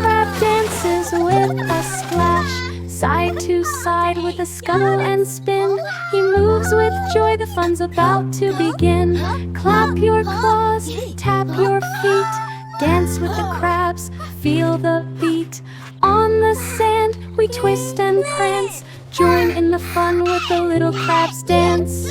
crab dances with a splash, side to side with a scuttle and spin. He moves with joy, the fun's about to begin. Clap your claws, tap your feet, dance with the crabs, feel the beat. On the sand we twist and prance, join in the fun with the little crabs dance.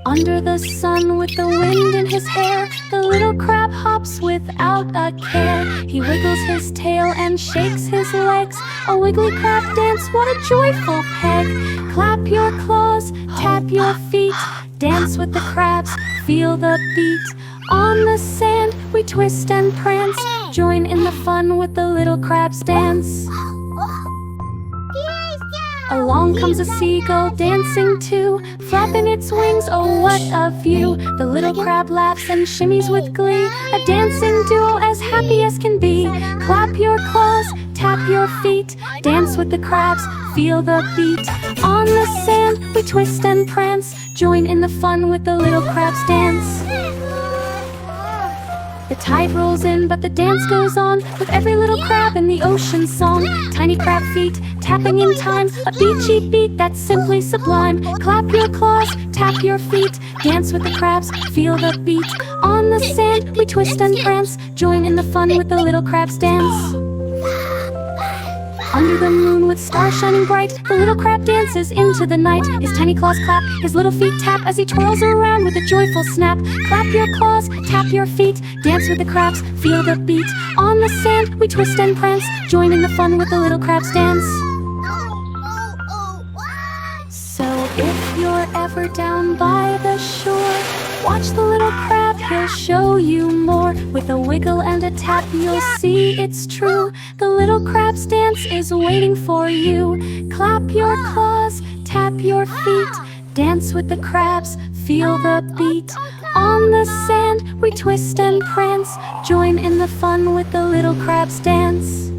Under the sun with the wind in his hair, the little crab hops without a care. He wiggles his tail and shakes his legs, a wiggly crab dance, what a joyful peg. Clap your claws, tap your feet, dance with the crabs, feel the beat. On the sand we twist and prance, join in the fun with the little crabs dance. Along comes a seagull dancing too, flapping its wings, oh what a view. The little crab laughs and shimmies with glee, a dancing duo as happy as can be. Clap your claws, tap your feet, dance with the crabs, feel the beat. On the sand we twist and prance, join in the fun with the little crabs dance. The tide rolls in, but the dance goes on, with every little crab in the ocean song. Tiny crab feet, tapping in time, a beachy beat that's simply sublime. Clap your claws, tap your feet, dance with the crabs, feel the beat. On the sand we twist and prance, join in the fun with the little crabs dance. Under the moon with stars shining bright, the little crab dances into the night. His tiny claws clap, his little feet tap as he twirls around with a joyful snap. Clap your claws, tap your feet, dance with the crabs, feel the beat. On the sand we twist and prance, join in the fun with the little crabs dance. So if you're ever down by the shore, watch the little crab, he'll show you more. With a wiggle and a tap you'll see it's true. The little crab's dance is waiting for you. Clap your claws, tap your feet, dance with the crabs, feel the beat. On the sand we twist and prance, join in the fun with the little crab's dance.